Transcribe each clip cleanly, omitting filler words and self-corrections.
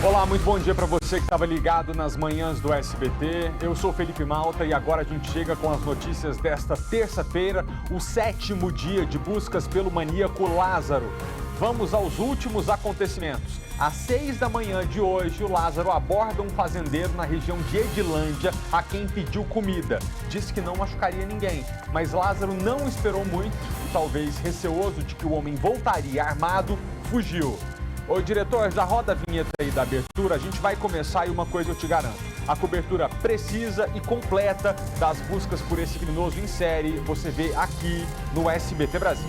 Olá, muito bom dia para você que estava ligado nas manhãs do SBT. Eu sou Felipe Malta e agora a gente chega com as notícias desta terça-feira, o 7º dia de buscas pelo maníaco Lázaro. Vamos aos últimos acontecimentos. Às 6 da manhã de hoje, o Lázaro aborda um fazendeiro na região de Edilândia, a quem pediu comida. Disse que não machucaria ninguém, mas Lázaro não esperou muito e, talvez receoso de que o homem voltaria armado, fugiu. Ô diretor, já roda a vinheta aí da abertura, a gente vai começar e uma coisa eu te garanto. A cobertura precisa e completa das buscas por esse criminoso em série, você vê aqui no SBT Brasil.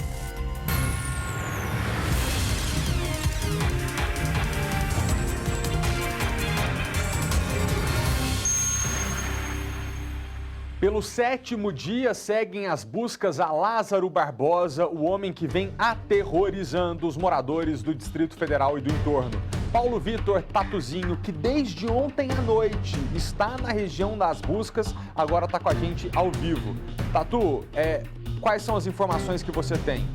Pelo 7º dia, seguem as buscas a Lázaro Barbosa, o homem que vem aterrorizando os moradores do Distrito Federal e do entorno. Paulo Vitor Tatuzinho, que desde ontem à noite está na região das buscas, agora está com a gente ao vivo. Tatu, quais são as informações que você tem?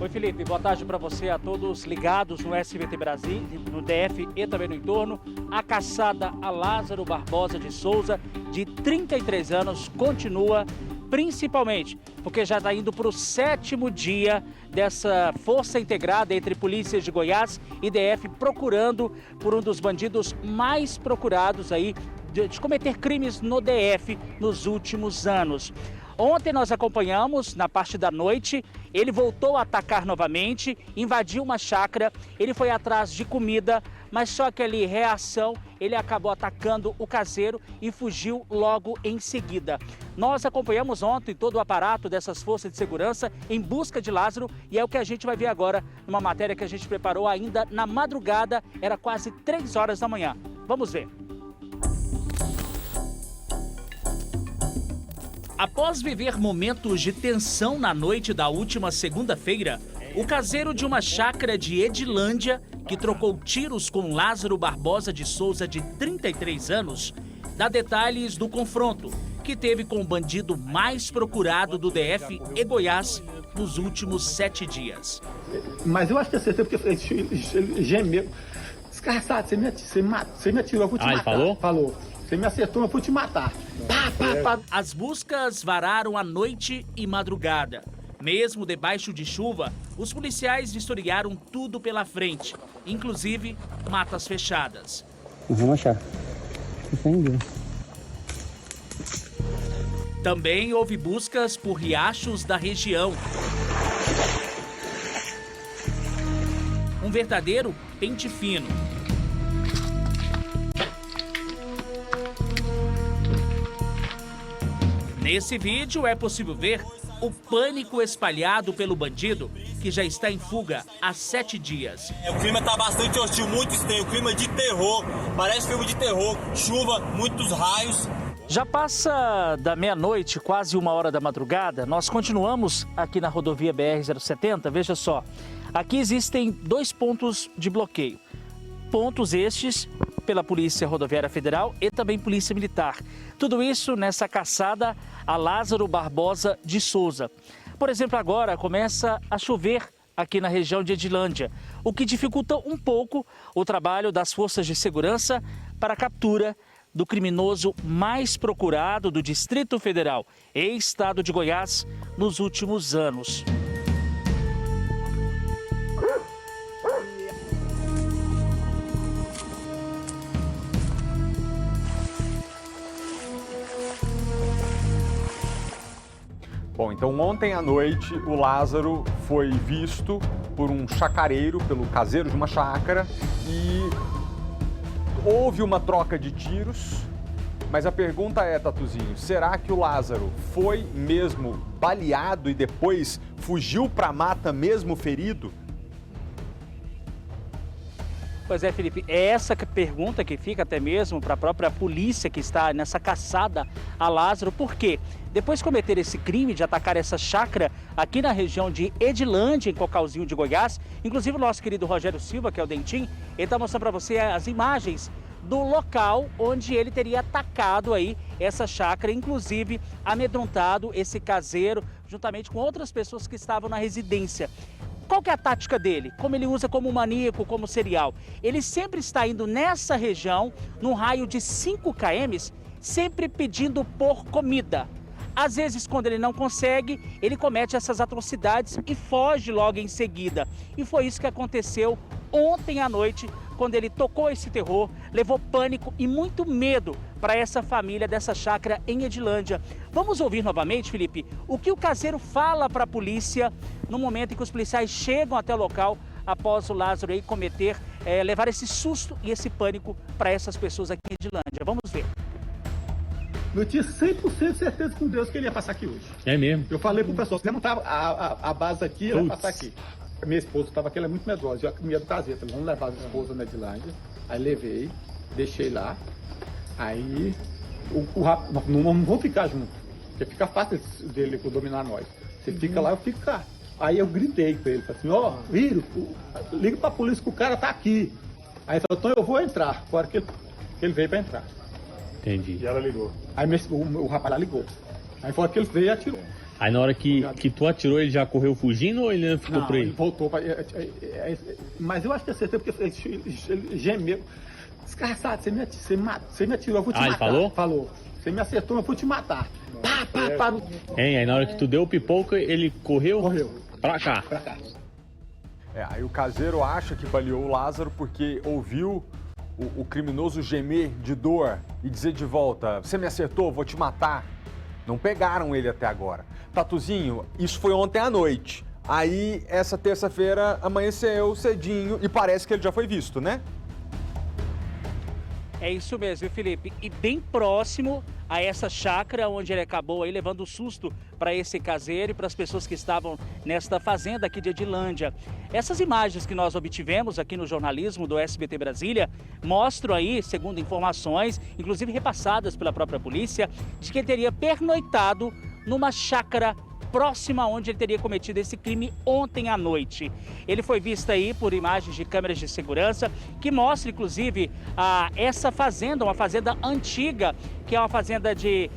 Oi, Felipe, boa tarde para você, a todos ligados no SBT Brasil, no DF e também no entorno. A caçada a Lázaro Barbosa de Souza, de 33 anos, continua, principalmente porque já está indo para o 7º dia dessa força integrada entre polícias de Goiás e DF, procurando por um dos bandidos mais procurados aí de cometer crimes no DF nos últimos anos. Ontem nós acompanhamos, na parte da noite, ele voltou a atacar novamente, invadiu uma chácara, ele foi atrás de comida, mas só que ali, reação, ele acabou atacando o caseiro e fugiu logo em seguida. Nós acompanhamos ontem todo o aparato dessas forças de segurança em busca de Lázaro e é o que a gente vai ver agora numa matéria que a gente preparou ainda na madrugada, era quase 3 horas da manhã. Vamos ver. Após viver momentos de tensão na noite da última segunda-feira, o caseiro de uma chácara de Edilândia, que trocou tiros com Lázaro Barbosa de Souza, de 33 anos, dá detalhes do confronto que teve com o bandido mais procurado do DF e Goiás nos últimos 7 dias. Mas eu acho que acertei porque ele gemeu. Desgraçado, você me atirou, eu vou te matar. Ele falou? Falou. Você me acertou, eu vou te matar. Pá. As buscas vararam a noite e madrugada. Mesmo debaixo de chuva, os policiais vistoriaram tudo pela frente, inclusive matas fechadas. Vamos achar. Também houve buscas por riachos da região. Um verdadeiro pente fino. Nesse vídeo é possível ver o pânico espalhado pelo bandido, que já está em fuga há 7 dias. O clima está bastante hostil, muito estranho, clima de terror, parece filme de terror, chuva, muitos raios. Já passa da meia-noite, quase 1 hora da madrugada, nós continuamos aqui na rodovia BR-070, veja só. Aqui existem 2 pontos de bloqueio. Pontos estes pela Polícia Rodoviária Federal e também Polícia Militar. Tudo isso nessa caçada a Lázaro Barbosa de Souza. Por exemplo, agora começa a chover aqui na região de Edilândia, o que dificulta um pouco o trabalho das forças de segurança para a captura do criminoso mais procurado do Distrito Federal e Estado de Goiás nos últimos anos. Bom, então ontem à noite o Lázaro foi visto por um chacareiro, pelo caseiro de uma chácara, e houve uma troca de tiros, mas a pergunta é, Tatuzinho, será que o Lázaro foi mesmo baleado e depois fugiu para a mata mesmo ferido? Pois é, Felipe, é essa pergunta que fica até mesmo para a própria polícia que está nessa caçada a Lázaro. Por quê? Depois de cometer esse crime de atacar essa chácara aqui na região de Edilândia, em Cocalzinho de Goiás, inclusive o nosso querido Rogério Silva, que é o Dentim, ele está mostrando para você as imagens do local onde ele teria atacado aí essa chácara, inclusive amedrontado esse caseiro, juntamente com outras pessoas que estavam na residência. qual que é a tática dele? Como ele usa como maníaco, como serial? Ele sempre está indo nessa região, num raio de 5 km, sempre pedindo por comida. Às vezes, quando ele não consegue, ele comete essas atrocidades e foge logo em seguida. E foi isso que aconteceu ontem à noite, quando ele tocou esse terror, levou pânico e muito medo para essa família dessa chácara em Edilândia. Vamos ouvir novamente, Felipe, o que o caseiro fala para a polícia no momento em que os policiais chegam até o local após o Lázaro aí levar esse susto e esse pânico para essas pessoas aqui em Edilândia. Vamos ver. Eu tinha 100% de certeza com Deus que ele ia passar aqui hoje. É mesmo? Eu falei pro pessoal, se levantar a base aqui, ele ia passar aqui. A minha esposa estava aqui, ela é muito medrosa. Eu ia do caseiro, falei, vamos levar a esposa na Edilândia. Aí levei, deixei lá. Aí, não vamos ficar juntos, porque fica fácil dele dominar nós. Você fica lá, eu fico cá. Aí eu gritei pra ele, falei assim, ó, Viro, liga pra polícia que o cara tá aqui. Aí ele falou, então eu vou entrar, agora que ele veio pra entrar. Entendi. E ela ligou. Aí o rapaz lá ligou. Aí foi que ele veio e atirou. Aí na hora que tu atirou, ele já correu fugindo ou ele ainda ficou por aí? Ele voltou. Mas eu acho que acertei porque ele gemeu. Desgraçado, você me atirou, eu vou te matar. Ele falou? Falou. Você me acertou, eu vou te matar. Pá. Hein, aí na hora que tu deu o pipoco, ele correu? Correu. Pra cá. Pra cá. Aí o caseiro acha que baleou o Lázaro porque ouviu o criminoso gemer de dor e dizer de volta, você me acertou, vou te matar. Não pegaram ele até agora. Tatuzinho, isso foi ontem à noite. Aí, essa terça-feira, amanheceu cedinho e parece que ele já foi visto, né? É isso mesmo, Felipe. E bem próximo a essa chácara onde ele acabou aí levando susto para esse caseiro e para as pessoas que estavam nesta fazenda aqui de Edilândia. Essas imagens que nós obtivemos aqui no jornalismo do SBT Brasília mostram aí, segundo informações, inclusive repassadas pela própria polícia, de que ele teria pernoitado numa chácara próxima onde ele teria cometido esse crime ontem à noite. Ele foi visto aí por imagens de câmeras de segurança que mostra inclusive essa fazenda, uma fazenda antiga, que é uma fazenda de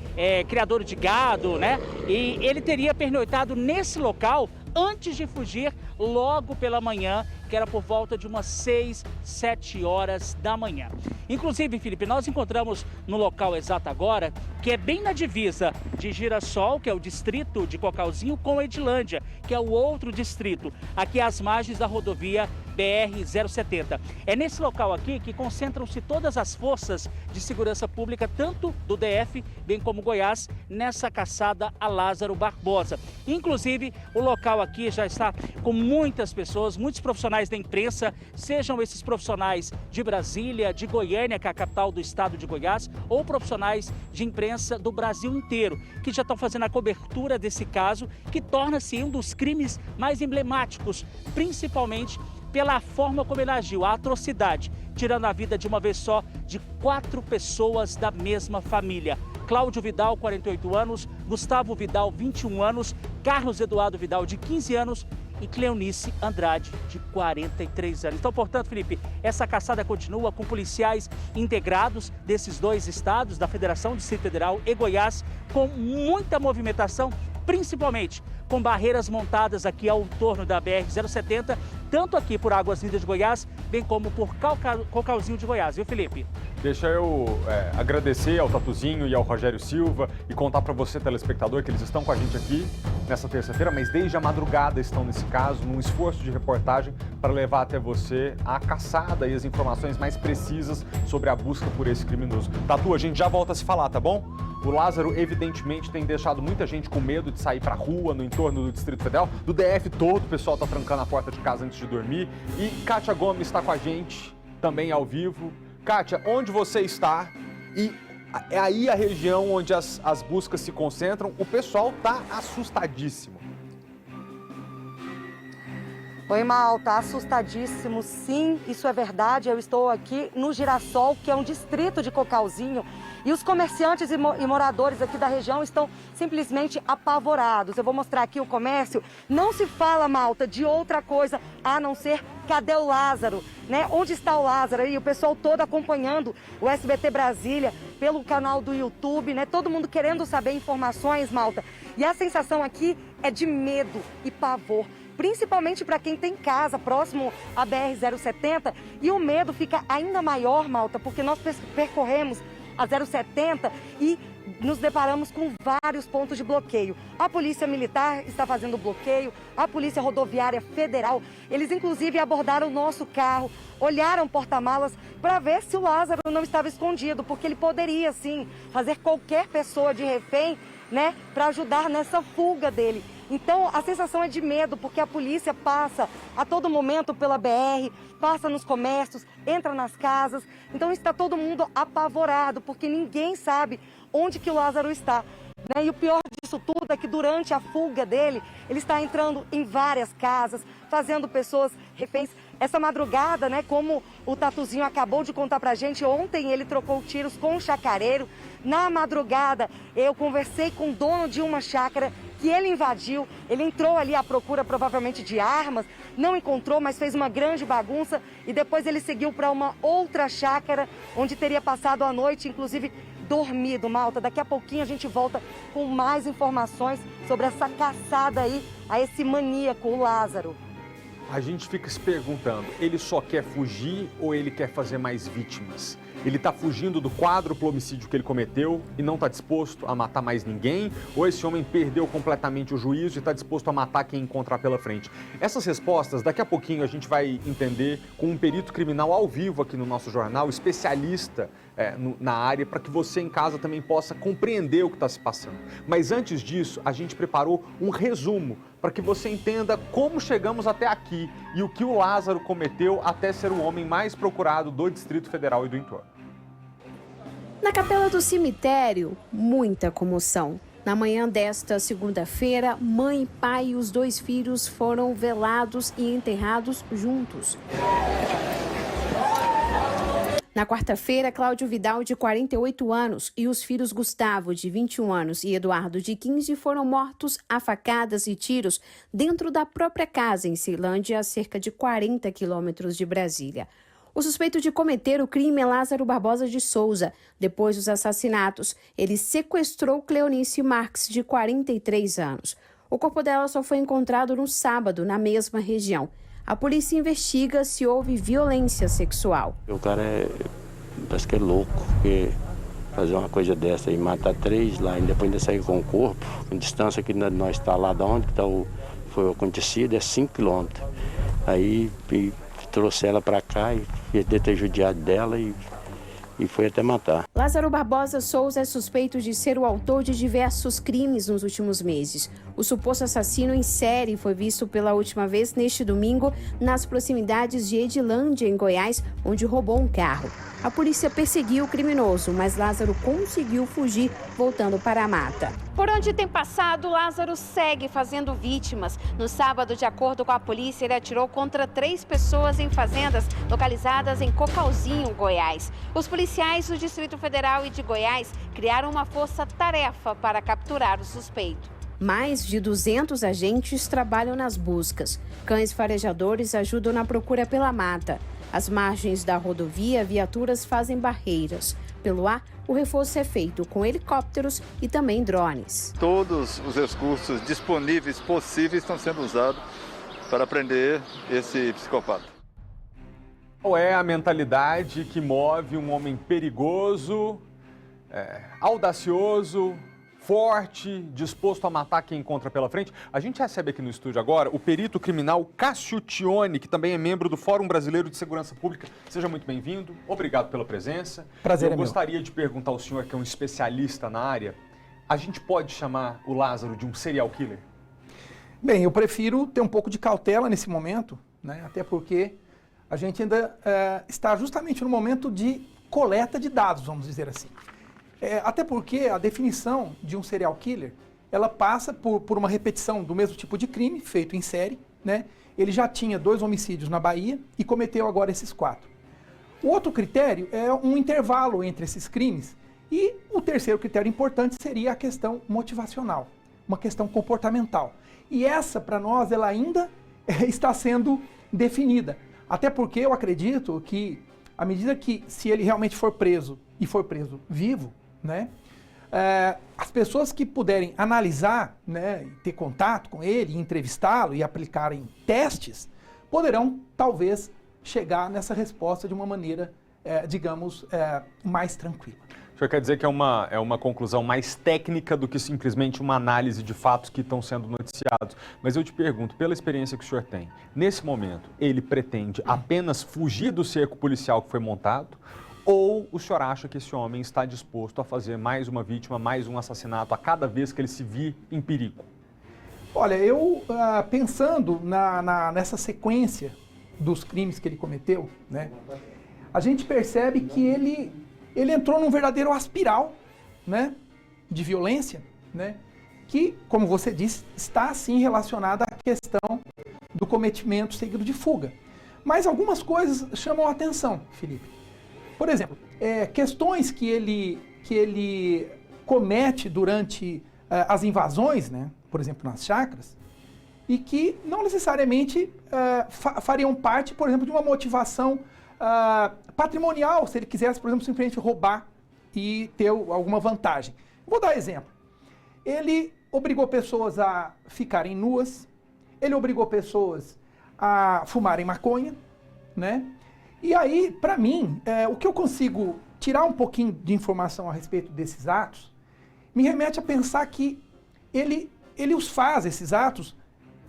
criador de gado, né? E ele teria pernoitado nesse local antes de fugir logo pela manhã, que era por volta de umas 6, 7 horas da manhã. Inclusive, Felipe, nós encontramos no local exato agora, que é bem na divisa de Girassol, que é o distrito de Cocalzinho, com Edilândia, que é o outro distrito, aqui às margens da rodovia BR-070. É nesse local aqui que concentram-se todas as forças de segurança pública, tanto do DF, bem como Goiás, nessa caçada a Lázaro Barbosa. Inclusive, o local aqui já está com muitas pessoas, muitos profissionais da imprensa, sejam esses profissionais de Brasília, de Goiânia, que é a capital do estado de Goiás, ou profissionais de imprensa do Brasil inteiro, que já estão fazendo a cobertura desse caso, que torna-se um dos crimes mais emblemáticos, principalmente pela forma como ele agiu, a atrocidade, tirando a vida de uma vez só de 4 pessoas da mesma família. Cláudio Vidal, 48 anos, Gustavo Vidal, 21 anos, Carlos Eduardo Vidal, de 15 anos e Cleonice Andrade, de 43 anos. Então, portanto, Felipe, essa caçada continua com policiais integrados desses 2 estados, da Federação Distrito Federal e Goiás, com muita movimentação, principalmente com barreiras montadas aqui ao torno da BR-070, tanto aqui por Águas Lindas de Goiás, bem como por Cocalzinho de Goiás, viu, Felipe? Deixa eu agradecer ao Tatuzinho e ao Rogério Silva e contar para você, telespectador, que eles estão com a gente aqui nessa terça-feira, mas desde a madrugada estão nesse caso, num esforço de reportagem para levar até você a caçada e as informações mais precisas sobre a busca por esse criminoso. Tatu, a gente já volta a se falar, tá bom? O Lázaro, evidentemente, tem deixado muita gente com medo de sair pra rua, no entorno do Distrito Federal. Do DF todo, o pessoal tá trancando a porta de casa antes de dormir. E Kátia Gomes está com a gente, também ao vivo. Kátia, onde você está? E é aí a região onde as buscas se concentram. O pessoal tá assustadíssimo. Oi, Mal, tá assustadíssimo, sim, isso é verdade. Eu estou aqui no Girassol, que é um distrito de Cocalzinho, e os comerciantes e moradores aqui da região estão simplesmente apavorados. Eu vou mostrar aqui o comércio. Não se fala, Malta, de outra coisa a não ser cadê o Lázaro, né? Onde está o Lázaro aí? O pessoal todo acompanhando o SBT Brasília pelo canal do YouTube, né? Todo mundo querendo saber informações, Malta. E a sensação aqui é de medo e pavor. principalmente para quem tem casa próximo à BR-070, e o medo fica ainda maior, Malta, porque nós percorremos a 070 e nos deparamos com vários pontos de bloqueio. A Polícia Militar está fazendo bloqueio, a Polícia Rodoviária Federal, eles inclusive abordaram o nosso carro, olharam o porta-malas para ver se o Lázaro não estava escondido, porque ele poderia, sim, fazer qualquer pessoa de refém, né, para ajudar nessa fuga dele. Então, a sensação é de medo, porque a polícia passa a todo momento pela BR, passa nos comércios, entra nas casas. Então, está todo mundo apavorado, porque ninguém sabe onde que o Lázaro está. E o pior disso tudo é que durante a fuga dele, ele está entrando em várias casas, fazendo pessoas reféns. Essa madrugada, né, como o Tatuzinho acabou de contar pra gente, ontem ele trocou tiros com um chacareiro. Na madrugada, eu conversei com o dono de uma chácara que ele invadiu. Ele entrou ali à procura provavelmente de armas, não encontrou, mas fez uma grande bagunça. E depois ele seguiu para uma outra chácara, onde teria passado a noite, inclusive dormido, Malta. Daqui a pouquinho a gente volta com mais informações sobre essa caçada aí a esse maníaco, o Lázaro. A gente fica se perguntando, ele só quer fugir ou ele quer fazer mais vítimas? Ele está fugindo do quádruplo homicídio que ele cometeu e não está disposto a matar mais ninguém? Ou esse homem perdeu completamente o juízo e está disposto a matar quem encontrar pela frente? Essas respostas, daqui a pouquinho a gente vai entender com um perito criminal ao vivo aqui no nosso jornal, especialista na área, para que você em casa também possa compreender o que está se passando. Mas antes disso, a gente preparou um resumo para que você entenda como chegamos até aqui e o que o Lázaro cometeu até ser o homem mais procurado do Distrito Federal e do entorno. Na capela do cemitério, muita comoção. Na manhã desta segunda-feira, mãe, pai e os 2 filhos foram velados e enterrados juntos. Na quarta-feira, Cláudio Vidal, de 48 anos, e os filhos Gustavo, de 21 anos, e Eduardo, de 15, foram mortos a facadas e tiros dentro da própria casa em Ceilândia, a cerca de 40 quilômetros de Brasília. O suspeito de cometer o crime é Lázaro Barbosa de Souza. Depois dos assassinatos, ele sequestrou Cleonice Marques, de 43 anos. O corpo dela só foi encontrado no sábado, na mesma região. A polícia investiga se houve violência sexual. O cara parece que é louco, porque fazer uma coisa dessa e matar 3 lá e depois ainda sair com o corpo, em distância que nós está lá de onde foi acontecido, é 5 quilômetros. Aí trouxe ela para cá e fez ter judiado dela e foi até matar. Lázaro Barbosa Souza é suspeito de ser o autor de diversos crimes nos últimos meses. O suposto assassino em série foi visto pela última vez neste domingo nas proximidades de Edilândia, em Goiás, onde roubou um carro. A polícia perseguiu o criminoso, mas Lázaro conseguiu fugir, voltando para a mata. Por onde tem passado, Lázaro segue fazendo vítimas. No sábado, de acordo com a polícia, ele atirou contra 3 pessoas em fazendas localizadas em Cocalzinho, Goiás. Os policiais do Distrito Federal e de Goiás criaram uma força-tarefa para capturar o suspeito. Mais de 200 agentes trabalham nas buscas. Cães farejadores ajudam na procura pela mata. Às margens da rodovia, viaturas fazem barreiras. Pelo ar, o reforço é feito com helicópteros e também drones. Todos os recursos disponíveis possíveis estão sendo usados para prender esse psicopata. Qual é a mentalidade que move um homem perigoso, audacioso, forte, disposto a matar quem encontra pela frente? A gente recebe aqui no estúdio agora o perito criminal Cássio Tione, que também é membro do Fórum Brasileiro de Segurança Pública. Seja muito bem-vindo, obrigado pela presença. Prazer, Eu gostaria de perguntar ao senhor, que é um especialista na área, a gente pode chamar o Lázaro de um serial killer? Bem, eu prefiro ter um pouco de cautela nesse momento, né? Até porque a gente ainda está justamente no momento de coleta de dados, vamos dizer assim. Até porque a definição de um serial killer, ela passa por uma repetição do mesmo tipo de crime feito em série, né? Ele já tinha 2 homicídios na Bahia e cometeu agora esses 4. O outro critério é um intervalo entre esses crimes e o terceiro critério importante seria a questão motivacional, uma questão comportamental. E essa, para nós, ela ainda está sendo definida. Até porque eu acredito que, à medida que, se ele realmente for preso e for preso vivo, né, as pessoas que puderem analisar, né, ter contato com ele, entrevistá-lo e aplicarem testes, poderão talvez chegar nessa resposta de uma maneira, digamos, mais tranquila. O senhor quer dizer que é uma conclusão mais técnica do que simplesmente uma análise de fatos que estão sendo noticiados. Mas eu te pergunto, pela experiência que o senhor tem, nesse momento, ele pretende apenas fugir do cerco policial que foi montado? Ou o senhor acha que esse homem está disposto a fazer mais uma vítima, mais um assassinato a cada vez que ele se vir em perigo? Olha, eu pensando nessa sequência dos crimes que ele cometeu, né, a gente percebe que ele entrou num verdadeiro aspiral, né, de violência, né, que, como você disse, está sim relacionada à questão do cometimento seguido de fuga. Mas algumas coisas chamam a atenção, Felipe. Por exemplo, questões que ele comete durante as invasões, né, por exemplo, nas chácaras, e que não necessariamente fariam parte, por exemplo, de uma motivação patrimonial, se ele quisesse, por exemplo, simplesmente roubar e ter alguma vantagem. Vou dar exemplo. Ele obrigou pessoas a ficarem nuas, ele obrigou pessoas a fumarem maconha, né? E aí, para mim, o que eu consigo tirar um pouquinho de informação a respeito desses atos, me remete a pensar que ele os faz, esses atos,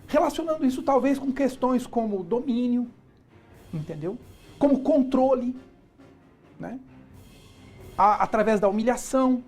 relacionando isso talvez com questões como domínio, entendeu? Como controle, né? Através da humilhação.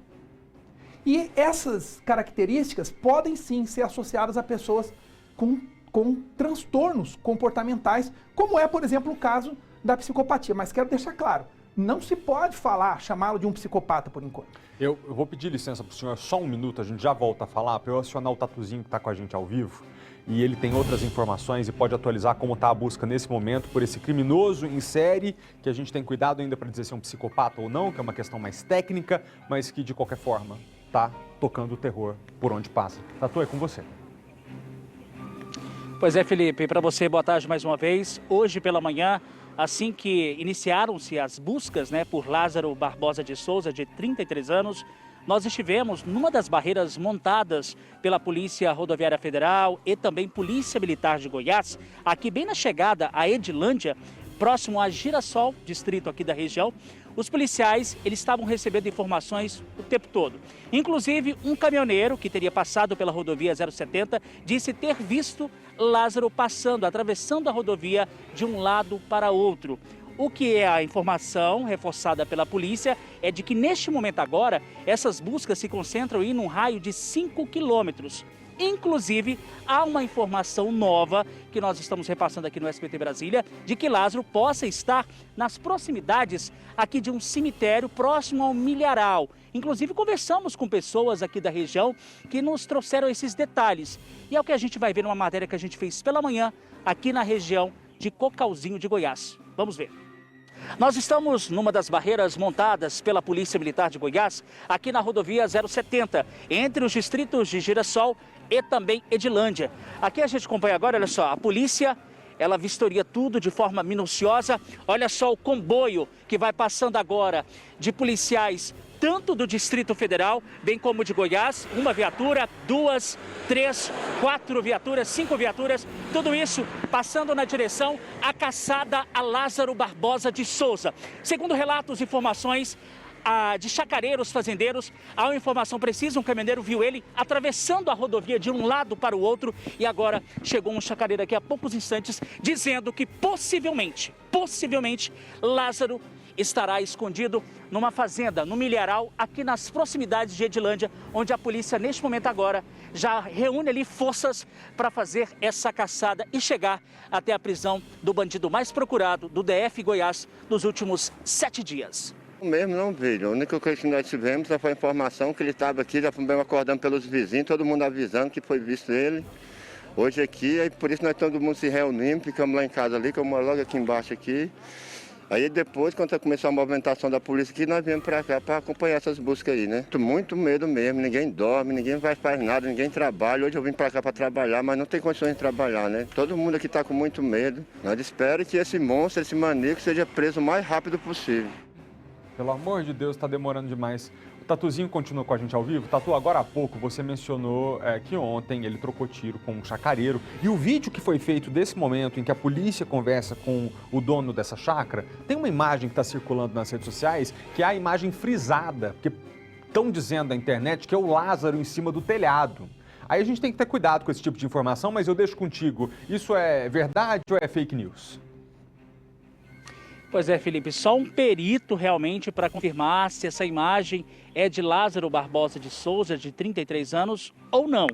E essas características podem sim ser associadas a pessoas com transtornos comportamentais, como é, por exemplo, o caso da psicopatia. Mas quero deixar claro, não se pode chamá-lo de um psicopata por enquanto. Eu vou pedir licença para o senhor só um minuto, a gente já volta a falar, para eu acionar o Tatuzinho que está com a gente ao vivo. E ele tem outras informações e pode atualizar como está a busca nesse momento por esse criminoso em série, que a gente tem cuidado ainda para dizer se é um psicopata ou não, que é uma questão mais técnica, mas que de qualquer forma está tocando o terror por onde passa. Tatu, é com você. Pois é, Felipe, para você, boa tarde mais uma vez. Hoje pela manhã, assim que iniciaram-se as buscas, né, por Lázaro Barbosa de Souza, de 33 anos, nós estivemos numa das barreiras montadas pela Polícia Rodoviária Federal e também Polícia Militar de Goiás, aqui bem na chegada a Edilândia, próximo a Girassol, distrito aqui da região. Os policiais, eles estavam recebendo informações o tempo todo. Inclusive, um caminhoneiro que teria passado pela rodovia 070 disse ter visto Lázaro passando, atravessando a rodovia de um lado para outro. O que é a informação reforçada pela polícia é de que neste momento agora, essas buscas se concentram em um raio de 5 quilômetros. Inclusive, há uma informação nova que nós estamos repassando aqui no SBT Brasília, de que Lázaro possa estar nas proximidades aqui de um cemitério próximo ao Milharal. Inclusive, conversamos com pessoas aqui da região que nos trouxeram esses detalhes. E é o que a gente vai ver numa matéria que a gente fez pela manhã aqui na região de Cocalzinho de Goiás. Vamos ver. Nós estamos numa das barreiras montadas pela Polícia Militar de Goiás, aqui na rodovia 070, entre os distritos de Girassol e também Edilândia. Aqui a gente acompanha agora, olha só, a polícia, ela vistoria tudo de forma minuciosa. Olha só o comboio que vai passando agora de policiais, tanto do Distrito Federal, bem como de Goiás, uma viatura, 2, 3, 4 viaturas, 5 viaturas, tudo isso passando na direção à caçada a Lázaro Barbosa de Souza. Segundo relatos e informações de chacareiros, fazendeiros, há uma informação precisa, um caminhoneiro viu ele atravessando a rodovia de um lado para o outro e agora chegou um chacareiro aqui há poucos instantes dizendo que possivelmente, Lázaro estará escondido numa fazenda, no Milharal, aqui nas proximidades de Edilândia, onde a polícia, neste momento agora, já reúne ali forças para fazer essa caçada e chegar até a prisão do bandido mais procurado do DF Goiás nos últimos 7 dias. Mesmo não vi, a única coisa que nós tivemos foi a informação que ele estava aqui, já fomos acordando pelos vizinhos, todo mundo avisando que foi visto ele. Hoje aqui, aí por isso nós todo mundo se reunimos, ficamos lá em casa ali, que eu moro logo aqui embaixo aqui. Aí depois, quando começou a movimentação da polícia aqui, nós viemos para cá para acompanhar essas buscas aí, né? Muito medo mesmo, ninguém dorme, ninguém faz nada, ninguém trabalha. Hoje eu vim para cá para trabalhar, mas não tem condições de trabalhar, né? Todo mundo aqui está com muito medo. Nós esperamos que esse monstro, esse maníaco, seja preso o mais rápido possível. Pelo amor de Deus, está demorando demais. Tatuzinho continua com a gente ao vivo. Tatu, agora há pouco você mencionou que ontem ele trocou tiro com um chacareiro. E o vídeo que foi feito desse momento em que a polícia conversa com o dono dessa chácara, tem uma imagem que está circulando nas redes sociais, que é a imagem frisada, porque estão dizendo na internet que é o Lázaro em cima do telhado. Aí a gente tem que ter cuidado com esse tipo de informação, mas eu deixo contigo. Isso é verdade ou é fake news? Pois é, Felipe, só um perito realmente para confirmar se essa imagem é de Lázaro Barbosa de Souza, de 33 anos, ou não.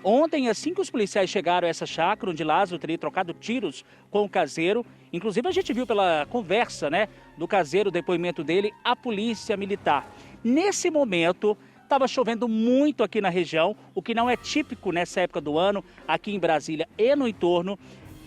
Ontem, assim que os policiais chegaram a essa chácara, onde Lázaro teria trocado tiros com o caseiro, inclusive a gente viu pela conversa, né, do caseiro, o depoimento dele, a polícia militar. Nesse momento, estava chovendo muito aqui na região, o que não é típico nessa época do ano, aqui em Brasília e no entorno.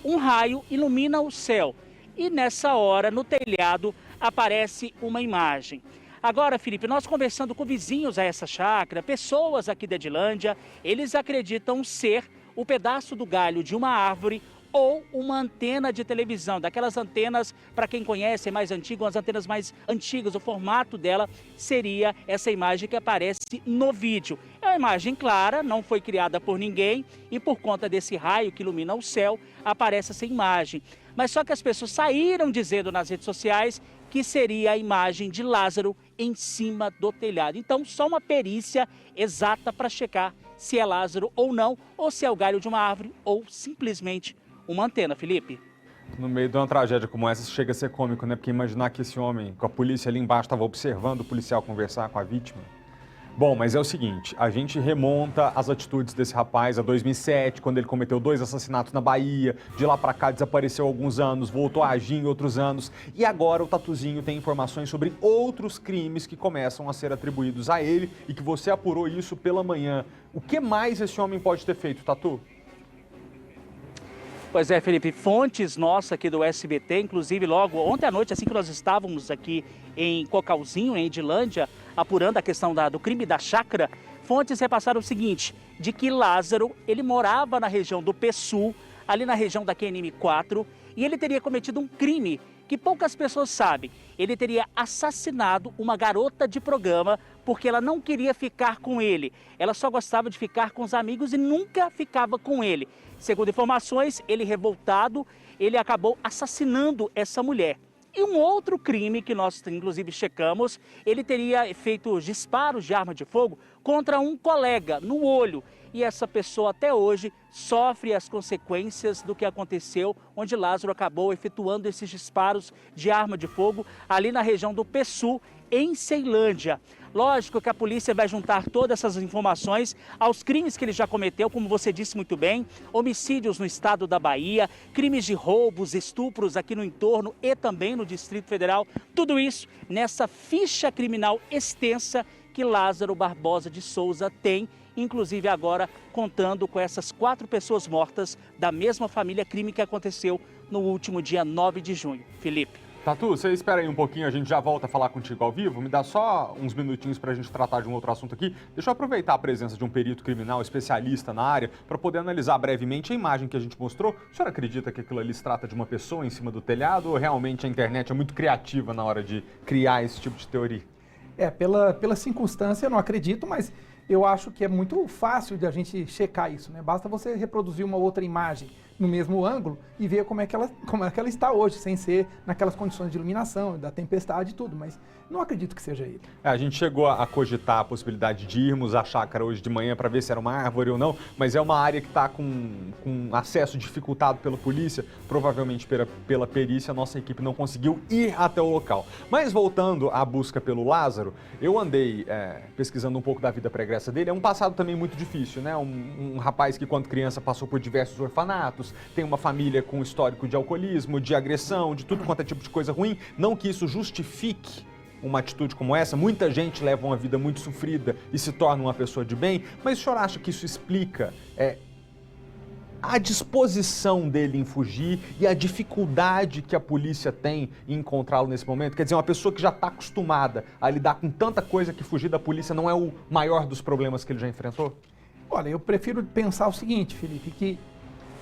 Um raio ilumina o céu. E nessa hora, no telhado, aparece uma imagem. Agora, Felipe, nós conversando com vizinhos a essa chácara, pessoas aqui da Edilândia, eles acreditam ser o pedaço do galho de uma árvore ou uma antena de televisão, daquelas antenas, para quem conhece, é mais antigo, as antenas mais antigas, o formato dela seria essa imagem que aparece no vídeo. É uma imagem clara, não foi criada por ninguém e por conta desse raio que ilumina o céu, aparece essa imagem. Mas só que as pessoas saíram dizendo nas redes sociais que seria a imagem de Lázaro em cima do telhado. Então, só uma perícia exata para checar se é Lázaro ou não, ou se é o galho de uma árvore ou simplesmente uma antena, Felipe. No meio de uma tragédia como essa, chega a ser cômico, né? Porque imaginar que esse homem, com a polícia ali embaixo, estava observando o policial conversar com a vítima. Bom, mas é o seguinte, a gente remonta as atitudes desse rapaz a 2007, quando ele cometeu 2 assassinatos na Bahia. De lá para cá desapareceu há alguns anos, voltou a agir em outros anos. E agora o Tatuzinho tem informações sobre outros crimes que começam a ser atribuídos a ele e que você apurou isso pela manhã. O que mais esse homem pode ter feito, Tatu? Pois é, Felipe, fontes nossas aqui do SBT, inclusive logo ontem à noite, assim que nós estávamos aqui em Cocalzinho, em Edilândia, apurando a questão do crime da chácara, fontes repassaram o seguinte, de que Lázaro, ele morava na região do PSUL, ali na região da QNM 4, e ele teria cometido um crime que poucas pessoas sabem. Ele teria assassinado uma garota de programa porque ela não queria ficar com ele. Ela só gostava de ficar com os amigos e nunca ficava com ele. Segundo informações, ele revoltado, ele acabou assassinando essa mulher. E um outro crime que nós, inclusive, checamos, ele teria feito disparos de arma de fogo contra um colega no olho. E essa pessoa até hoje sofre as consequências do que aconteceu, onde Lázaro acabou efetuando esses disparos de arma de fogo ali na região do PSUL, em Ceilândia. Lógico que a polícia vai juntar todas essas informações aos crimes que ele já cometeu, como você disse muito bem, homicídios no estado da Bahia, crimes de roubos, estupros aqui no entorno e também no Distrito Federal. Tudo isso nessa ficha criminal extensa que Lázaro Barbosa de Souza tem, inclusive agora contando com essas 4 pessoas mortas da mesma família, crime que aconteceu no último dia 9 de junho. Felipe. Tatu, você espera aí um pouquinho, a gente já volta a falar contigo ao vivo. Me dá só uns minutinhos para a gente tratar de um outro assunto aqui. Deixa eu aproveitar a presença de um perito criminal especialista na área para poder analisar brevemente a imagem que a gente mostrou. O senhor acredita que aquilo ali se trata de uma pessoa em cima do telhado ou realmente a internet é muito criativa na hora de criar esse tipo de teoria? Pela circunstância eu não acredito, mas eu acho que é muito fácil de a gente checar isso, né? Basta você reproduzir uma outra imagem no mesmo ângulo e ver como é que ela está hoje, sem ser naquelas condições de iluminação, da tempestade e tudo, mas não acredito que seja ele. A gente chegou a cogitar a possibilidade de irmos à chácara hoje de manhã para ver se era uma árvore ou não, mas é uma área que está com acesso dificultado pela polícia, provavelmente pela perícia, a nossa equipe não conseguiu ir até o local. Mas voltando à busca pelo Lázaro, eu andei pesquisando um pouco da vida pregressa dele, é um passado também muito difícil, né? Um rapaz que quando criança passou por diversos orfanatos, tem uma família com histórico de alcoolismo, de agressão, de tudo quanto é tipo de coisa ruim, não que isso justifique uma atitude como essa, muita gente leva uma vida muito sofrida e se torna uma pessoa de bem, mas o senhor acha que isso explica a disposição dele em fugir e a dificuldade que a polícia tem em encontrá-lo nesse momento? Quer dizer, uma pessoa que já está acostumada a lidar com tanta coisa que fugir da polícia não é o maior dos problemas que ele já enfrentou? Olha, eu prefiro pensar o seguinte, Felipe, que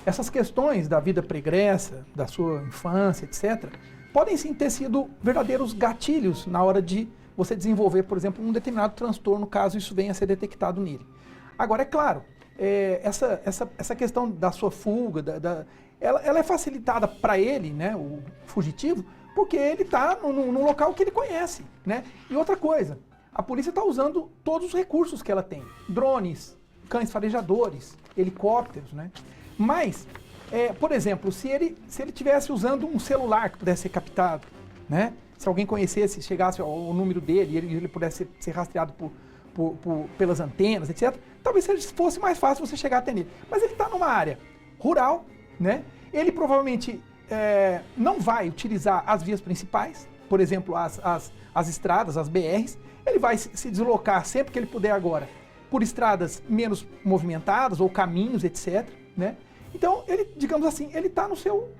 essas questões da vida pregressa, da sua infância, etc., podem sim ter sido verdadeiros gatilhos na hora de você desenvolver, por exemplo, um determinado transtorno, caso isso venha a ser detectado nele. Agora, é claro, essa questão da sua fuga, ela é facilitada para ele, né, o fugitivo, porque ele está num local que ele conhece, né? E outra coisa, a polícia está usando todos os recursos que ela tem. Drones, cães farejadores, helicópteros, né? Mas, por exemplo, se ele estivesse usando um celular que pudesse ser captado, né? Se alguém conhecesse, chegasse ao número dele e ele pudesse ser rastreado pelas antenas, etc., talvez fosse mais fácil você chegar até nele. Mas ele está numa área rural, né? Ele provavelmente não vai utilizar as vias principais, por exemplo, as estradas, as BRs. Ele vai se deslocar sempre que ele puder agora por estradas menos movimentadas ou caminhos, etc., né? Então, ele, digamos assim, ele está no seu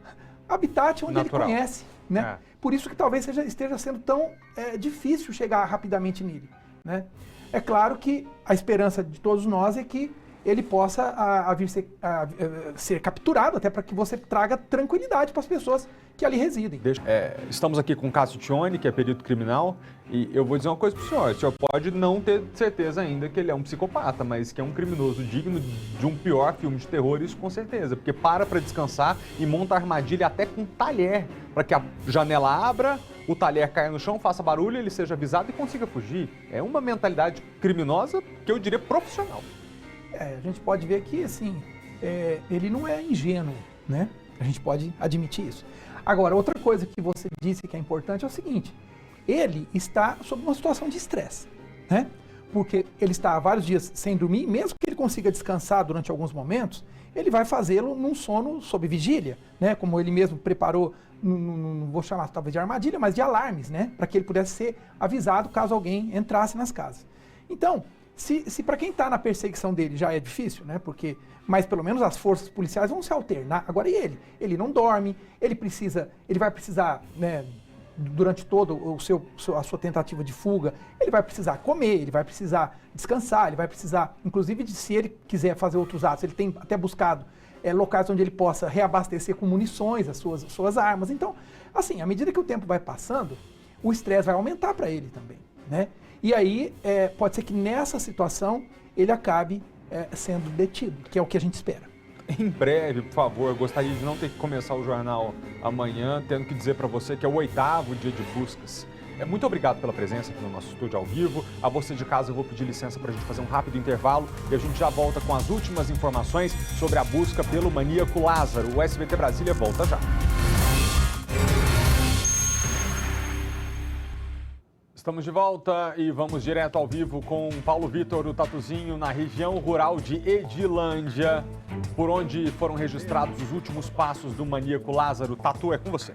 habitat onde natural. Ele conhece, né? Por isso que talvez esteja sendo tão difícil chegar rapidamente nele, né? É claro que a esperança de todos nós é que ele possa vir ser capturado, até para que você traga tranquilidade para as pessoas que ali residem. Estamos aqui com o Cássio Tione, que é perito criminal, e eu vou dizer uma coisa para o senhor pode não ter certeza ainda que ele é um psicopata, mas que é um criminoso digno de um pior filme de terror, isso com certeza, porque para descansar e monta armadilha até com talher, para que a janela abra, o talher caia no chão, faça barulho, ele seja avisado e consiga fugir. É uma mentalidade criminosa que eu diria profissional. A gente pode ver que, assim, ele não é ingênuo, né? A gente pode admitir isso. Agora, outra coisa que você disse que é importante é o seguinte, ele está sob uma situação de estresse, né? Porque ele está há vários dias sem dormir, mesmo que ele consiga descansar durante alguns momentos, ele vai fazê-lo num sono sob vigília, né? Como ele mesmo preparou, não vou chamar talvez de armadilha, mas de alarmes, né? Para que ele pudesse ser avisado caso alguém entrasse nas casas. Então, se para quem está na perseguição dele já é difícil, né? Mas pelo menos as forças policiais vão se alternar. Agora e ele? Ele não dorme, ele vai precisar, né, durante todo a sua tentativa de fuga, ele vai precisar comer, ele vai precisar descansar, ele vai precisar, inclusive, se ele quiser fazer outros atos, ele tem até buscado locais onde ele possa reabastecer com munições as suas armas. Então, assim, à medida que o tempo vai passando, o estresse vai aumentar para ele também, né? E aí, pode ser que nessa situação ele acabe sendo detido, que é o que a gente espera. Em breve, por favor, eu gostaria de não ter que começar o jornal amanhã, tendo que dizer para você que é o 8º dia de buscas. Muito obrigado pela presença aqui no nosso estúdio ao vivo. A você de casa eu vou pedir licença para a gente fazer um rápido intervalo e a gente já volta com as últimas informações sobre a busca pelo maníaco Lázaro. O SBT Brasília volta já. Estamos de volta e vamos direto ao vivo com Paulo Vitor, o Tatuzinho, na região rural de Edilândia, por onde foram registrados os últimos passos do maníaco Lázaro. Tatu, é com você.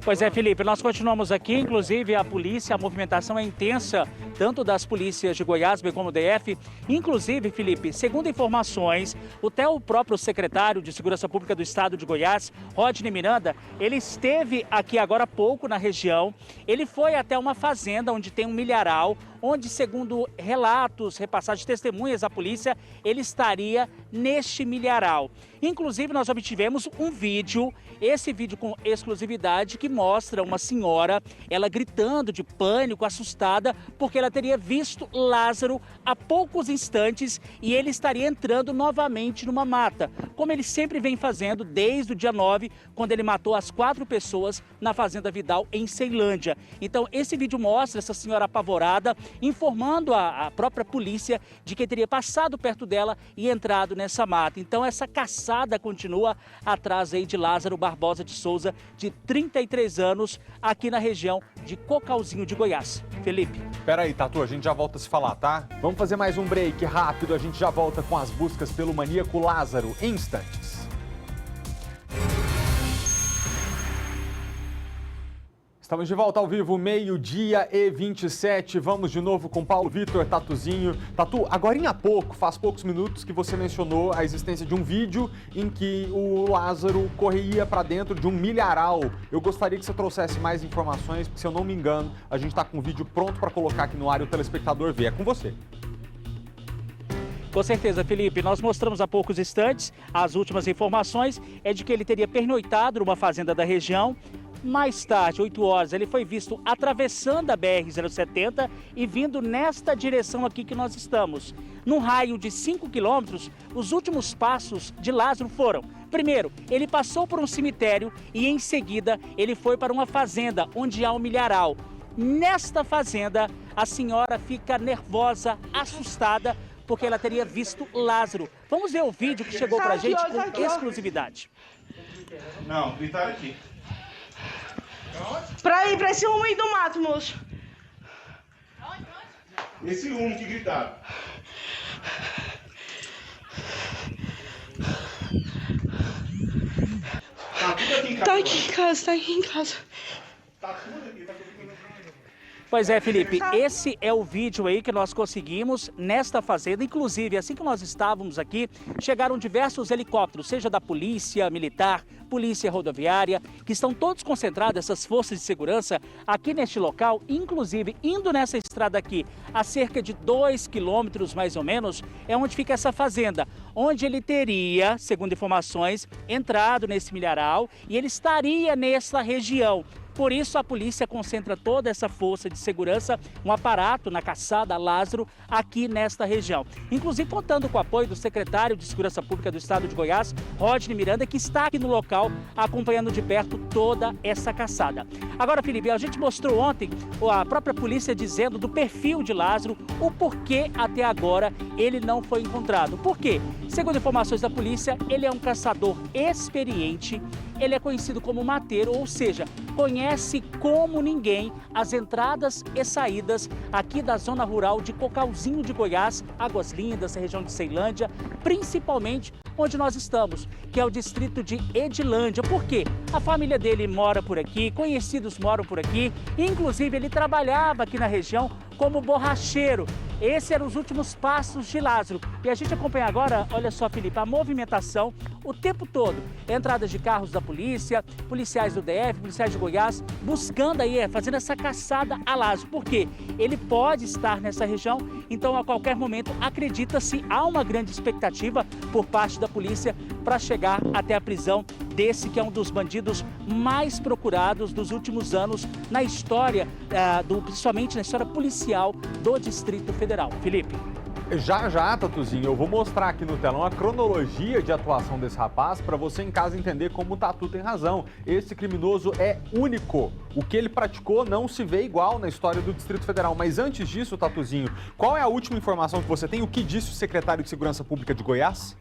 Pois é, Felipe, nós continuamos aqui, inclusive a polícia, a movimentação é intensa, tanto das polícias de Goiás, bem como do DF. Inclusive, Felipe, segundo informações, até o próprio secretário de Segurança Pública do Estado de Goiás, Rodney Miranda, ele esteve aqui agora há pouco na região, ele foi até uma fazenda onde tem um milharal, onde, segundo relatos, repassados de testemunhas à polícia, ele estaria neste milharal. Inclusive, nós obtivemos um vídeo, esse vídeo com exclusividade, que mostra uma senhora, ela gritando de pânico, assustada, porque ela teria visto Lázaro há poucos instantes e ele estaria entrando novamente numa mata, como ele sempre vem fazendo desde o dia 9, quando ele matou as 4 pessoas na Fazenda Vidal, em Ceilândia. Então, esse vídeo mostra essa senhora apavorada, informando a própria polícia de que teria passado perto dela e entrado nessa mata. Então, essa caçada continua atrás aí de Lázaro Barbosa de Souza, de 33 anos, aqui na região de Cocalzinho de Goiás. Felipe. Peraí, Tatu, a gente já volta a se falar, tá? Vamos fazer mais um break rápido, a gente já volta com as buscas pelo maníaco Lázaro em instantes. Estamos de volta ao vivo, 12h27. Vamos de novo com Paulo Vitor, Tatuzinho. Tatu, agorinha há pouco, faz poucos minutos que você mencionou a existência de um vídeo em que o Lázaro corria para dentro de um milharal. Eu gostaria que você trouxesse mais informações, porque se eu não me engano, a gente está com o vídeo pronto para colocar aqui no ar e o telespectador ver. É com você. Com certeza, Felipe. Nós mostramos há poucos instantes, as últimas informações é de que ele teria pernoitado numa fazenda da região, Mais tarde, 8 horas, ele foi visto atravessando a BR-070 e vindo nesta direção aqui que nós estamos. Num raio de 5 quilômetros, os últimos passos de Lázaro foram: primeiro, ele passou por um cemitério e em seguida ele foi para uma fazenda onde há um milharal. Nesta fazenda, a senhora fica nervosa, assustada, porque ela teria visto Lázaro. Vamos ver o vídeo que chegou pra gente com exclusividade. Não, gritaram aqui. Pra ir pra esse rumo aí do mato, moço. Esse rumo que gritaram. Tá tudo aqui em casa. Tá aqui em casa, tá aqui em casa. Tá tudo aqui, tá tudo aqui. Pois é, Felipe, esse é o vídeo aí que nós conseguimos nesta fazenda. Inclusive, assim que nós estávamos aqui, chegaram diversos helicópteros, seja da Polícia Militar, Polícia Rodoviária, que estão todos concentrados, essas forças de segurança, aqui neste local, inclusive indo nessa estrada aqui, a cerca de 2 quilômetros mais ou menos, é onde fica essa fazenda, onde ele teria, segundo informações, entrado nesse milharal e ele estaria nessa região. Por isso, a polícia concentra toda essa força de segurança, um aparato na caçada a Lázaro, aqui nesta região. Inclusive, contando com o apoio do secretário de Segurança Pública do Estado de Goiás, Rodney Miranda, que está aqui no local, acompanhando de perto toda essa caçada. Agora, Felipe, a gente mostrou ontem a própria polícia dizendo do perfil de Lázaro, o porquê até agora ele não foi encontrado. Por quê? Segundo informações da polícia, ele é um caçador experiente, ele é conhecido como mateiro, ou seja, conhece como ninguém as entradas e saídas aqui da zona rural de Cocalzinho de Goiás, Águas Lindas, região de Ceilândia, principalmente onde nós estamos, que é o distrito de Edilândia. Por quê? A família dele mora por aqui, conhecidos moram por aqui, inclusive ele trabalhava aqui na região como borracheiro. Esses eram os últimos passos de Lázaro. E a gente acompanha agora, olha só, Felipe, a movimentação o tempo todo. Entradas de carros da polícia, policiais do DF, policiais de Goiás, buscando aí, fazendo essa caçada a Lázaro. Por quê? Ele pode estar nessa região, então a qualquer momento acredita-se, há uma grande expectativa por parte da polícia para chegar até a prisão desse que é um dos bandidos mais procurados dos últimos anos na história, principalmente na história policial do Distrito Federal. Felipe. Já, Tatuzinho, eu vou mostrar aqui no telão a cronologia de atuação desse rapaz para você em casa entender como o Tatu tem razão. Esse criminoso é único. O que ele praticou não se vê igual na história do Distrito Federal. Mas antes disso, Tatuzinho, qual é a última informação que você tem? O que disse o secretário de Segurança Pública de Goiás?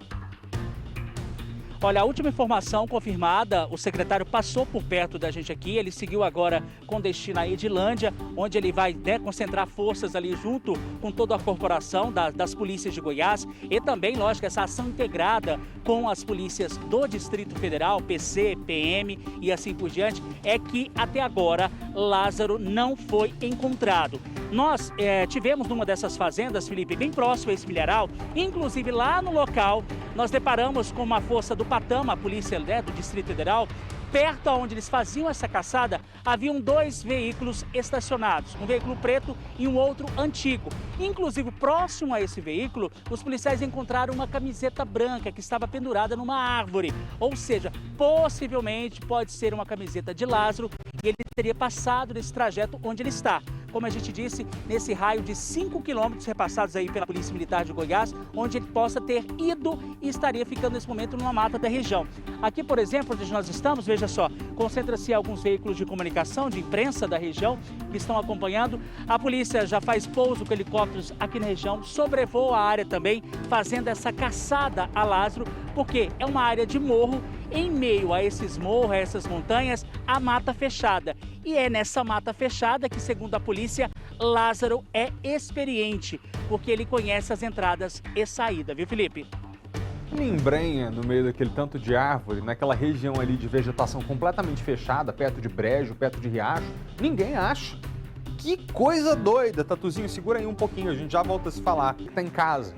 Olha, a última informação confirmada, o secretário passou por perto da gente aqui, ele seguiu agora com destino a Edilândia, onde ele vai concentrar forças ali junto com toda a corporação das polícias de Goiás e também, lógico, essa ação integrada com as polícias do Distrito Federal, PC, PM e assim por diante, é que até agora Lázaro não foi encontrado. Nós tivemos numa dessas fazendas, Felipe, bem próximo a esse milharal, inclusive lá no local, nós deparamos com uma força do Patama, a polícia do Distrito Federal, perto onde eles faziam essa caçada, haviam 2 veículos estacionados, um veículo preto e um outro antigo. Inclusive, próximo a esse veículo, os policiais encontraram uma camiseta branca que estava pendurada numa árvore. Ou seja, possivelmente pode ser uma camiseta de Lázaro e ele teria passado nesse trajeto onde ele está. Como a gente disse, nesse raio de 5 quilômetros repassados aí pela Polícia Militar de Goiás, onde ele possa ter ido e estaria ficando nesse momento numa mata da região. Aqui, por exemplo, onde nós estamos, veja só, concentra-se alguns veículos de comunicação, de imprensa da região, que estão acompanhando. A polícia já faz pouso com helicópteros aqui na região, sobrevoa a área também, fazendo essa caçada a Lázaro, porque é uma área de morro, em meio a esses morros, a essas montanhas, a mata fechada. E é nessa mata fechada que, segundo a polícia, Lázaro é experiente, porque ele conhece as entradas e saídas, viu, Felipe? Me embrenha no meio daquele tanto de árvore, naquela região ali de vegetação completamente fechada, perto de brejo, perto de riacho, ninguém acha. Que coisa doida, Tatuzinho, segura aí um pouquinho, a gente já volta a se falar. Tá em casa.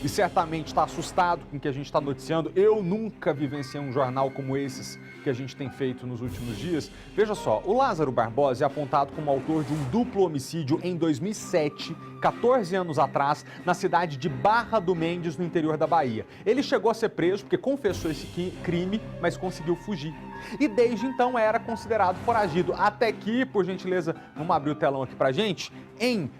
e certamente está assustado com o que a gente está noticiando. Eu nunca vivenciei um jornal como esses que a gente tem feito nos últimos dias. Veja só, o Lázaro Barbosa é apontado como autor de um duplo homicídio em 2007, 14 anos atrás, na cidade de Barra do Mendes, no interior da Bahia. Ele chegou a ser preso porque confessou esse crime, mas conseguiu fugir. E desde então era considerado foragido. Até que, por gentileza, vamos abrir o telão aqui pra gente, em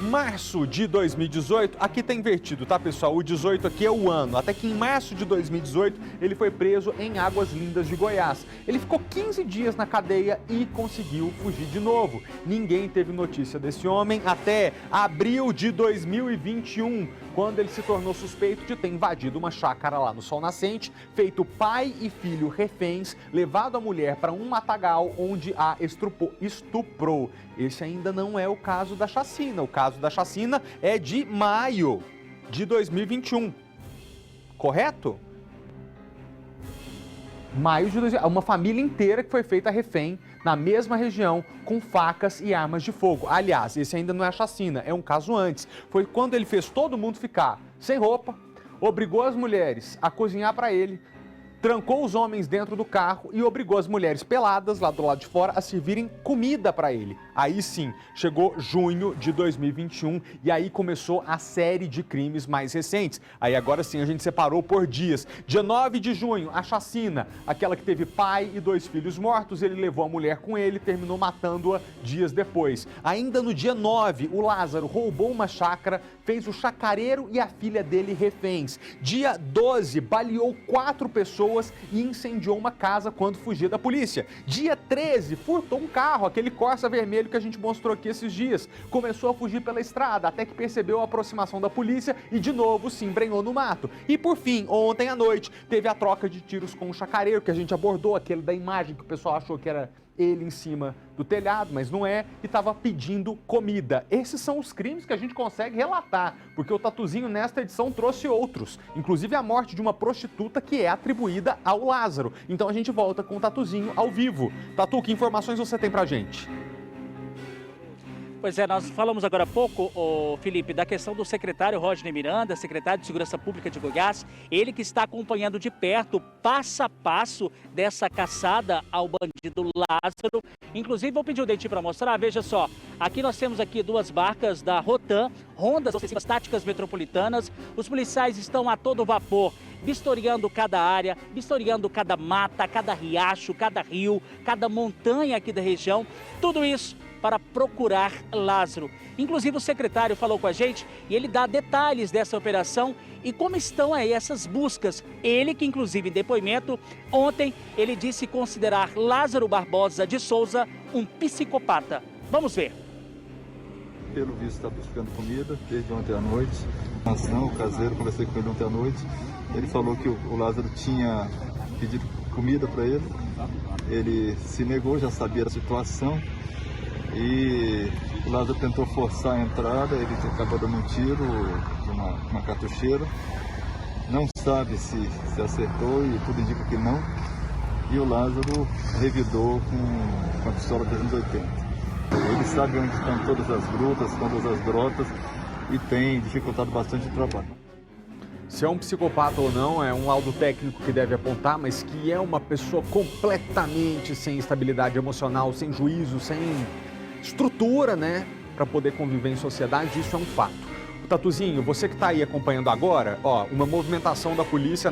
março de 2018, aqui tá invertido, tá, pessoal? O 18 aqui é o ano. Até que em março de 2018, ele foi preso em Águas Lindas de Goiás. Ele ficou 15 dias na cadeia e conseguiu fugir de novo. Ninguém teve notícia desse homem até abril de 2021, quando ele se tornou suspeito de ter invadido uma chácara lá no Sol Nascente, feito pai e filho reféns, levado a mulher para um matagal onde a estuprou. Esse ainda não é o caso da chacina. O caso da chacina é de maio de 2021. Correto? Maio de 2021. Uma família inteira que foi feita refém na mesma região com facas e armas de fogo. Aliás, esse ainda não é a chacina, é um caso antes. Foi quando ele fez todo mundo ficar sem roupa, obrigou as mulheres a cozinhar para ele, trancou os homens dentro do carro e obrigou as mulheres peladas lá do lado de fora a servirem comida para ele. Aí sim, chegou junho de 2021 e aí começou a série de crimes mais recentes. Aí agora sim a gente separou por dias. Dia 9 de junho, a chacina, aquela que teve pai e 2 filhos mortos, ele levou a mulher com ele e terminou matando-a dias depois. Ainda no dia 9, o Lázaro roubou uma chácara, fez o chacareiro e a filha dele reféns. Dia 12, baleou 4 pessoas e incendiou uma casa quando fugia da polícia. Dia 13, furtou um carro, aquele Corsa vermelho que a gente mostrou aqui esses dias. Começou a fugir pela estrada, até que percebeu a aproximação da polícia e de novo se embrenhou no mato. E por fim, ontem à noite, teve a troca de tiros com o chacareiro, que a gente abordou, aquele da imagem que o pessoal achou que era ele em cima do telhado, mas não é, e estava pedindo comida. Esses são os crimes que a gente consegue relatar, porque o Tatuzinho nesta edição trouxe outros, inclusive a morte de uma prostituta que é atribuída ao Lázaro. Então a gente volta com o Tatuzinho ao vivo. Tatu, que informações você tem pra gente? Pois é, nós falamos agora há pouco, Felipe, da questão do secretário Rodney Miranda, secretário de Segurança Pública de Goiás, ele que está acompanhando de perto, passo a passo, dessa caçada ao bandido Lázaro. Inclusive, vou pedir o Dentinho para mostrar, veja só, aqui nós temos aqui 2 barcas da Rotan, rondas ofensivas táticas metropolitanas. Os policiais estão a todo vapor, vistoriando cada área, vistoriando cada mata, cada riacho, cada rio, cada montanha aqui da região, tudo isso para procurar Lázaro. Inclusive o secretário falou com a gente e ele dá detalhes dessa operação e como estão aí essas buscas. Ele que inclusive em depoimento ontem ele disse considerar Lázaro Barbosa de Souza um psicopata. Vamos ver. Pelo visto está buscando comida desde ontem à noite. O caseiro, conversei com ele ontem à noite. Ele falou que o Lázaro tinha pedido comida para ele. Ele se negou, já sabia da situação. E o Lázaro tentou forçar a entrada, ele acabou dando um tiro de uma cartucheira. Não sabe se acertou e tudo indica que não. E o Lázaro revidou com a pistola 380. Ele sabe onde estão todas as grutas, todas as grotas e tem dificultado bastante o trabalho. Se é um psicopata ou não, é um laudo técnico que deve apontar, mas que é uma pessoa completamente sem estabilidade emocional, sem juízo, sem estrutura, né, para poder conviver em sociedade, isso é um fato. Tatuzinho, você que está aí acompanhando agora, ó, uma movimentação da polícia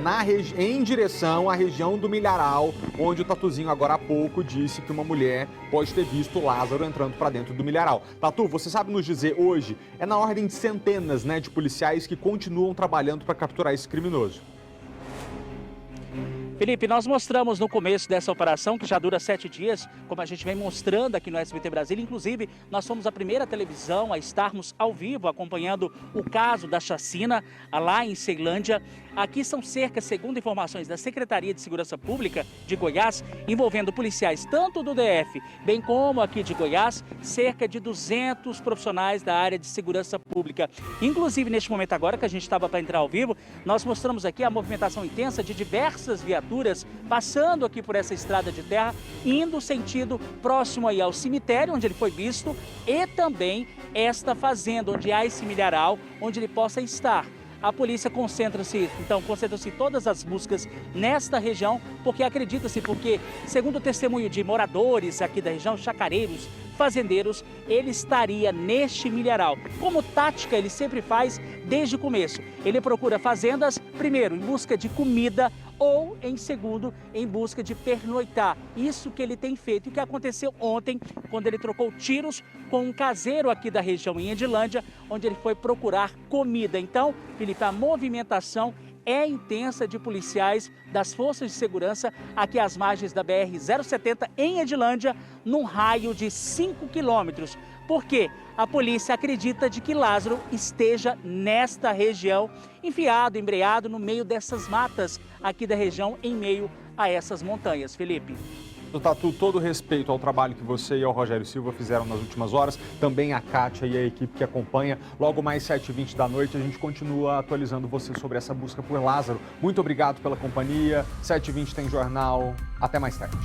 em direção à região do Milharal, onde o Tatuzinho agora há pouco disse que uma mulher pode ter visto o Lázaro entrando para dentro do Milharal. Tatu, você sabe nos dizer hoje, é na ordem de centenas, né, de policiais que continuam trabalhando para capturar esse criminoso. Felipe, nós mostramos no começo dessa operação, que já dura 7 dias, como a gente vem mostrando aqui no SBT Brasília. Inclusive, nós fomos a primeira televisão a estarmos ao vivo acompanhando o caso da chacina lá em Ceilândia. Aqui são cerca, segundo informações da Secretaria de Segurança Pública de Goiás, envolvendo policiais tanto do DF, bem como aqui de Goiás, cerca de 200 profissionais da área de segurança pública. Inclusive, neste momento agora que a gente estava para entrar ao vivo, nós mostramos aqui a movimentação intensa de diversas viaturas passando aqui por essa estrada de terra, indo sentido próximo aí ao cemitério onde ele foi visto e também esta fazenda onde há esse milharal onde ele possa estar. a polícia concentra-se todas as buscas nesta região, porque acredita-se, segundo o testemunho de moradores aqui da região, chacareiros, fazendeiros, ele estaria neste milharal. Como tática, ele sempre faz desde o começo. Ele procura fazendas, primeiro, em busca de comida ou, em segundo, em busca de pernoitar. Isso que ele tem feito e o que aconteceu ontem, quando ele trocou tiros com um caseiro aqui da região em Edilândia, onde ele foi procurar comida. Então, Felipe, a movimentação é intensa de policiais das forças de segurança aqui às margens da BR-070 em Edilândia, num raio de 5 quilômetros. Porque a polícia acredita de que Lázaro esteja nesta região, enfiado, embreado no meio dessas matas aqui da região, em meio a essas montanhas. Felipe. Tatu, todo respeito ao trabalho que você e o Rogério Silva fizeram nas últimas horas, também a Kátia e a equipe que acompanha. Logo mais 7h20 da noite, a gente continua atualizando você sobre essa busca por Lázaro. Muito obrigado pela companhia. 7h20 tem jornal. Até mais tarde.